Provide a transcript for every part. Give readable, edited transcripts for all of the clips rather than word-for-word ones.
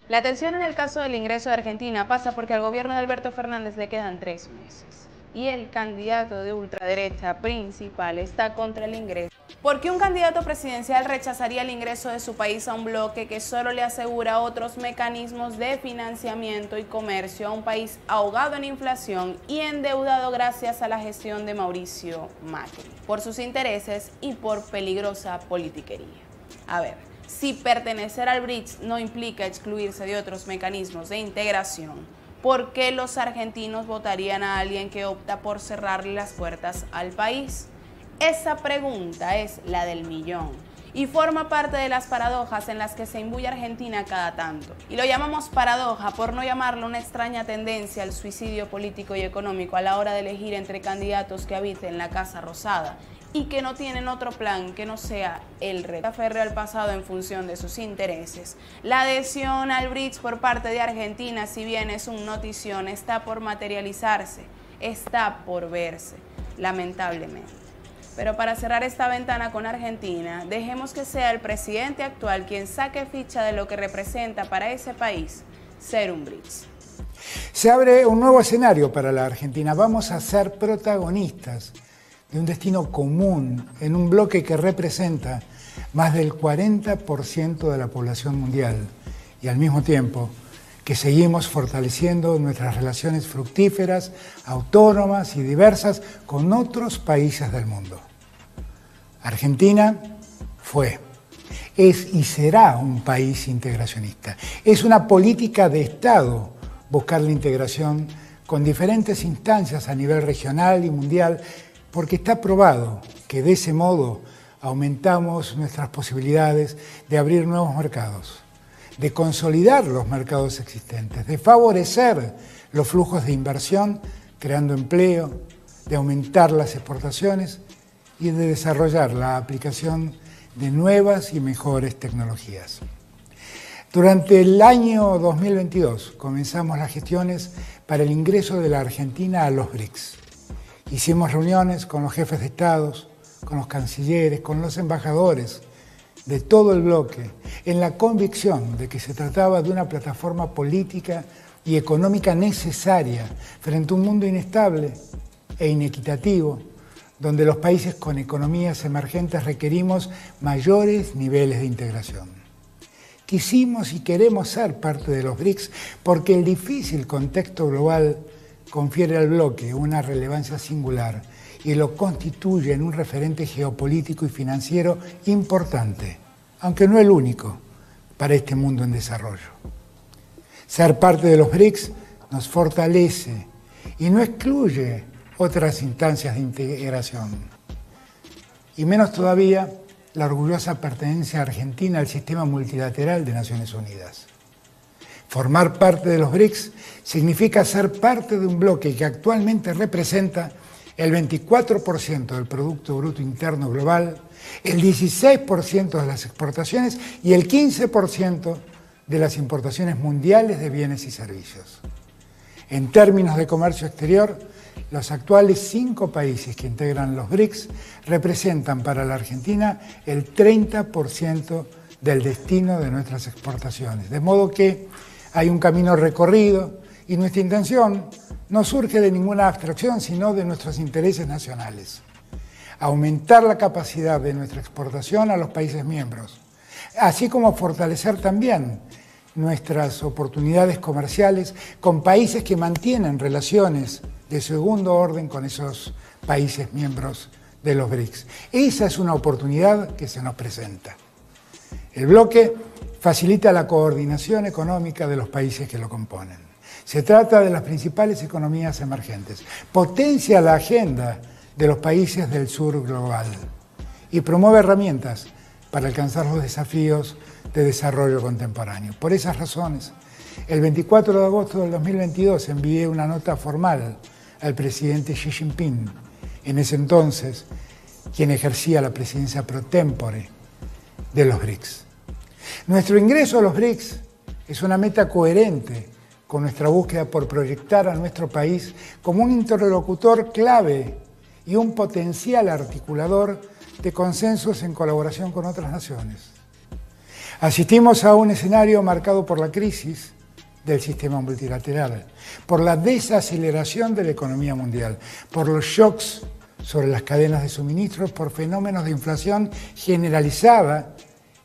La atención en el caso del ingreso de Argentina pasa porque al gobierno de Alberto Fernández le quedan 3 meses y el candidato de ultraderecha principal está contra el ingreso. ¿Por qué un candidato presidencial rechazaría el ingreso de su país a un bloque que solo le asegura otros mecanismos de financiamiento y comercio a un país ahogado en inflación y endeudado gracias a la gestión de Mauricio Macri, por sus intereses y por peligrosa politiquería? A ver, si pertenecer al BRICS no implica excluirse de otros mecanismos de integración, ¿por qué los argentinos votarían a alguien que opta por cerrarle las puertas al país? Esa pregunta es la del millón y forma parte de las paradojas en las que se imbuye Argentina cada tanto. Y lo llamamos paradoja por no llamarlo una extraña tendencia al suicidio político y económico a la hora de elegir entre candidatos que habiten la Casa Rosada y que no tienen otro plan que no sea el referre al pasado en función de sus intereses. La adhesión al BRICS por parte de Argentina, si bien es un notición, está por materializarse, está por verse, lamentablemente. Pero para cerrar esta ventana con Argentina, dejemos que sea el presidente actual quien saque ficha de lo que representa para ese país ser un BRICS. Se abre un nuevo escenario para la Argentina. Vamos a ser protagonistas de un destino común en un bloque que representa más del 40% de la población mundial y al mismo tiempo que seguimos fortaleciendo nuestras relaciones fructíferas, autónomas y diversas con otros países del mundo. Argentina fue, es y será un país integracionista. Es una política de Estado buscar la integración con diferentes instancias a nivel regional y mundial, porque está probado que de ese modo aumentamos nuestras posibilidades de abrir nuevos mercados, de consolidar los mercados existentes, de favorecer los flujos de inversión, creando empleo, de aumentar las exportaciones y de desarrollar la aplicación de nuevas y mejores tecnologías. Durante el año 2022 comenzamos las gestiones para el ingreso de la Argentina a los BRICS. Hicimos reuniones con los jefes de estados, con los cancilleres, con los embajadores de todo el bloque, en la convicción de que se trataba de una plataforma política y económica necesaria frente a un mundo inestable e inequitativo, donde los países con economías emergentes requerimos mayores niveles de integración. Quisimos y queremos ser parte de los BRICS porque el difícil contexto global confiere al bloque una relevancia singular y lo constituye en un referente geopolítico y financiero importante, aunque no el único, para este mundo en desarrollo. Ser parte de los BRICS nos fortalece y no excluye otras instancias de integración, y menos todavía la orgullosa pertenencia argentina al sistema multilateral de Naciones Unidas. Formar parte de los BRICS significa ser parte de un bloque que actualmente representa el 24% del Producto Bruto Interno Global, el 16% de las exportaciones y el 15% de las importaciones mundiales de bienes y servicios. En términos de comercio exterior, los actuales 5 países que integran los BRICS representan para la Argentina el 30% del destino de nuestras exportaciones, de modo que hay un camino recorrido y nuestra intención no surge de ninguna abstracción, sino de nuestros intereses nacionales. Aumentar la capacidad de nuestra exportación a los países miembros, así como fortalecer también nuestras oportunidades comerciales con países que mantienen relaciones de segundo orden con esos países miembros de los BRICS. Esa es una oportunidad que se nos presenta. El bloque facilita la coordinación económica de los países que lo componen. Se trata de las principales economías emergentes, potencia la agenda de los países del sur global y promueve herramientas para alcanzar los desafíos de desarrollo contemporáneo. Por esas razones, el 24 de agosto del 2022 envié una nota formal al presidente Xi Jinping, en ese entonces quien ejercía la presidencia pro tempore de los BRICS. Nuestro ingreso a los BRICS es una meta coherente con nuestra búsqueda por proyectar a nuestro país como un interlocutor clave y un potencial articulador de consensos en colaboración con otras naciones. Asistimos a un escenario marcado por la crisis del sistema multilateral, por la desaceleración de la economía mundial, por los shocks sobre las cadenas de suministros, por fenómenos de inflación generalizada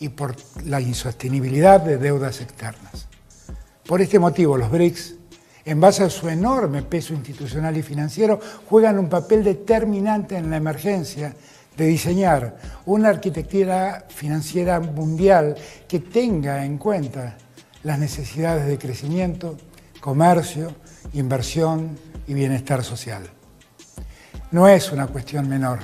y por la insostenibilidad de deudas externas. Por este motivo, los BRICS, en base a su enorme peso institucional y financiero, juegan un papel determinante en la emergencia de diseñar una arquitectura financiera mundial que tenga en cuenta las necesidades de crecimiento, comercio, inversión y bienestar social. No es una cuestión menor,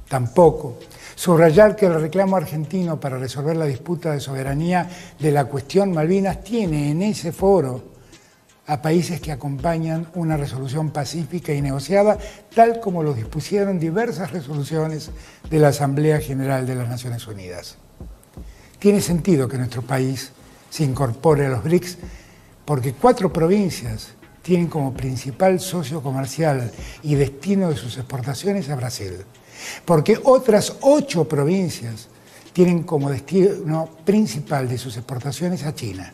tampoco subrayar que el reclamo argentino para resolver la disputa de soberanía de la cuestión Malvinas tiene en ese foro a países que acompañan una resolución pacífica y negociada, tal como lo dispusieron diversas resoluciones de la Asamblea General de las Naciones Unidas. Tiene sentido que nuestro país se incorpore a los BRICS porque 4 provincias tienen como principal socio comercial y destino de sus exportaciones a Brasil, porque otras 8 provincias tienen como destino principal de sus exportaciones a China,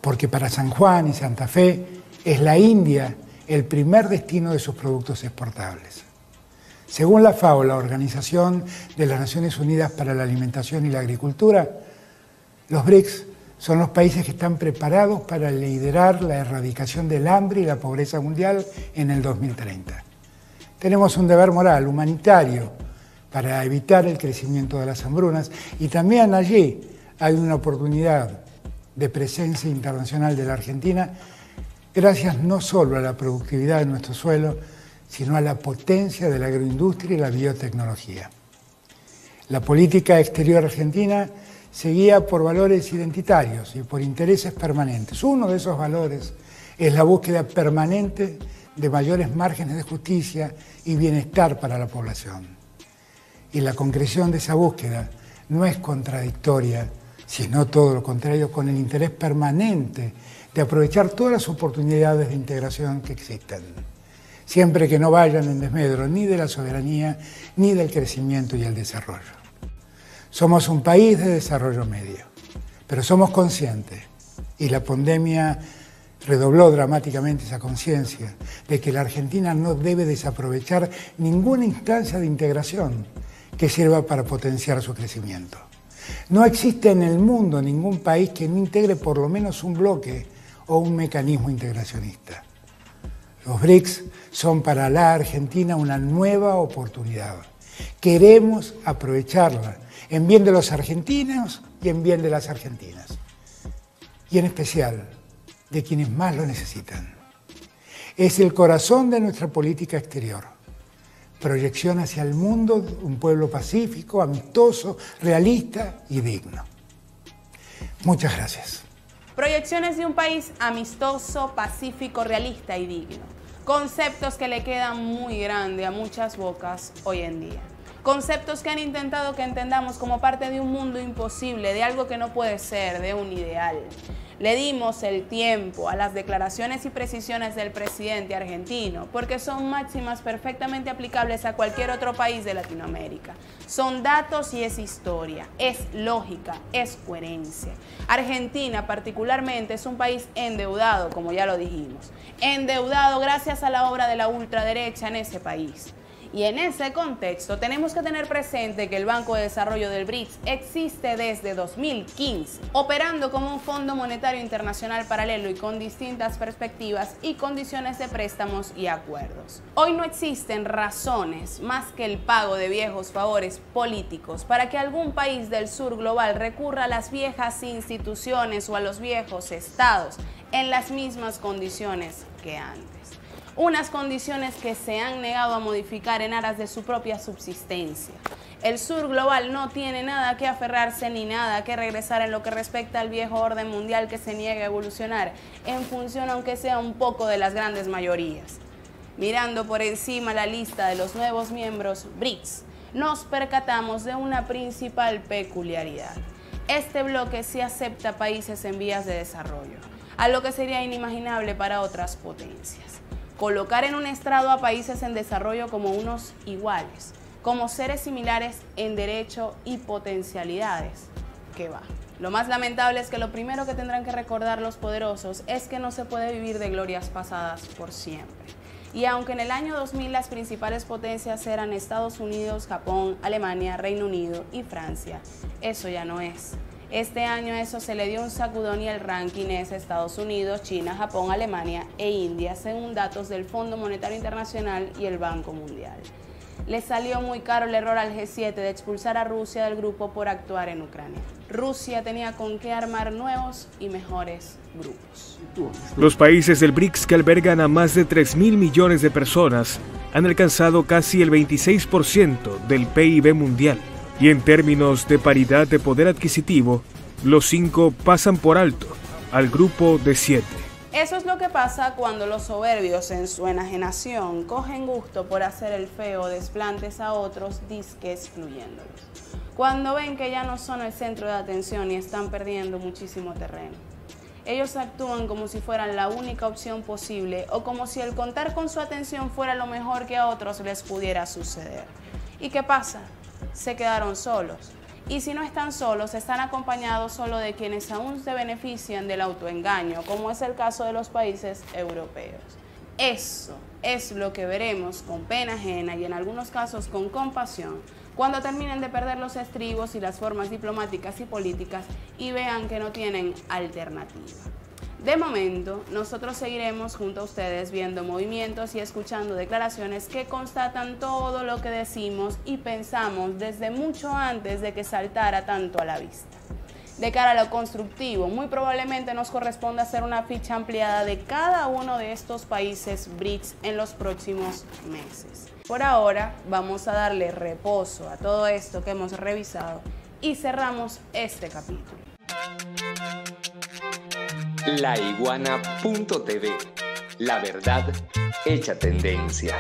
porque para San Juan y Santa Fe es la India el primer destino de sus productos exportables. Según la FAO, la Organización de las Naciones Unidas para la Alimentación y la Agricultura, los BRICS son los países que están preparados para liderar la erradicación del hambre y la pobreza mundial en el 2030. Tenemos un deber moral, humanitario, para evitar el crecimiento de las hambrunas y también allí hay una oportunidad de presencia internacional de la Argentina gracias no solo a la productividad de nuestro suelo, sino a la potencia de la agroindustria y la biotecnología. La política exterior argentina se guía por valores identitarios y por intereses permanentes. Uno de esos valores es la búsqueda permanente de mayores márgenes de justicia y bienestar para la población. Y la concreción de esa búsqueda no es contradictoria, sino todo lo contrario, con el interés permanente de aprovechar todas las oportunidades de integración que existen, siempre que no vayan en desmedro ni de la soberanía ni del crecimiento y el desarrollo. Somos un país de desarrollo medio, pero somos conscientes, y la pandemia redobló dramáticamente esa conciencia, de que la Argentina no debe desaprovechar ninguna instancia de integración que sirva para potenciar su crecimiento. No existe en el mundo ningún país que no integre por lo menos un bloque o un mecanismo integracionista. Los BRICS son para la Argentina una nueva oportunidad. Queremos aprovecharla en bien de los argentinos y en bien de las argentinas, y en especial de quienes más lo necesitan. Es el corazón de nuestra política exterior. Proyección hacia el mundo de un pueblo pacífico, amistoso, realista y digno. Muchas gracias. Proyecciones de un país amistoso, pacífico, realista y digno. Conceptos que le quedan muy grande a muchas bocas hoy en día. Conceptos que han intentado que entendamos como parte de un mundo imposible, de algo que no puede ser, de un ideal. Le dimos el tiempo a las declaraciones y precisiones del presidente argentino, porque son máximas perfectamente aplicables a cualquier otro país de Latinoamérica. Son datos y es historia, es lógica, es coherencia. Argentina particularmente es un país endeudado, como ya lo dijimos. Endeudado gracias a la obra de la ultraderecha en ese país. Y en ese contexto tenemos que tener presente que el Banco de Desarrollo del BRICS existe desde 2015, operando como un Fondo Monetario Internacional paralelo y con distintas perspectivas y condiciones de préstamos y acuerdos. Hoy no existen razones más que el pago de viejos favores políticos para que algún país del sur global recurra a las viejas instituciones o a los viejos estados en las mismas condiciones que antes. Unas condiciones que se han negado a modificar en aras de su propia subsistencia. El sur global no tiene nada que aferrarse ni nada que regresar en lo que respecta al viejo orden mundial que se niega a evolucionar en función, aunque sea un poco, de las grandes mayorías. Mirando por encima la lista de los nuevos miembros BRICS, nos percatamos de una principal peculiaridad. Este bloque sí acepta países en vías de desarrollo, algo que sería inimaginable para otras potencias. Colocar en un estrado a países en desarrollo como unos iguales, como seres similares en derecho y potencialidades, ¿qué va? Lo más lamentable es que lo primero que tendrán que recordar los poderosos es que no se puede vivir de glorias pasadas por siempre. Y aunque en el año 2000 las principales potencias eran Estados Unidos, Japón, Alemania, Reino Unido y Francia, eso ya no es. Este año eso se le dio un sacudón y el ranking es Estados Unidos, China, Japón, Alemania e India, según datos del Fondo Monetario Internacional y el Banco Mundial. Le salió muy caro el error al G7 de expulsar a Rusia del grupo por actuar en Ucrania. Rusia tenía con qué armar nuevos y mejores grupos. Los países del BRICS, que albergan a más de 3.000 millones de personas, han alcanzado casi el 26% del PIB mundial. Y en términos de paridad de poder adquisitivo, los 5 pasan por alto al grupo de 7. Eso es lo que pasa cuando los soberbios en su enajenación cogen gusto por hacer el feo desplantes a otros disque excluyéndolos. Cuando ven que ya no son el centro de atención y están perdiendo muchísimo terreno. Ellos actúan como si fueran la única opción posible o como si el contar con su atención fuera lo mejor que a otros les pudiera suceder. ¿Y qué pasa? Se quedaron solos. Y si no están solos, están acompañados solo de quienes aún se benefician del autoengaño, como es el caso de los países europeos. Eso es lo que veremos con pena ajena y en algunos casos con compasión, cuando terminen de perder los estribos y las formas diplomáticas y políticas y vean que no tienen alternativa. De momento, nosotros seguiremos junto a ustedes viendo movimientos y escuchando declaraciones que constatan todo lo que decimos y pensamos desde mucho antes de que saltara tanto a la vista. De cara a lo constructivo, muy probablemente nos corresponda hacer una ficha ampliada de cada uno de estos países BRICS en los próximos meses. Por ahora, vamos a darle reposo a todo esto que hemos revisado y cerramos este capítulo. Laiguana.tv, la verdad hecha tendencia.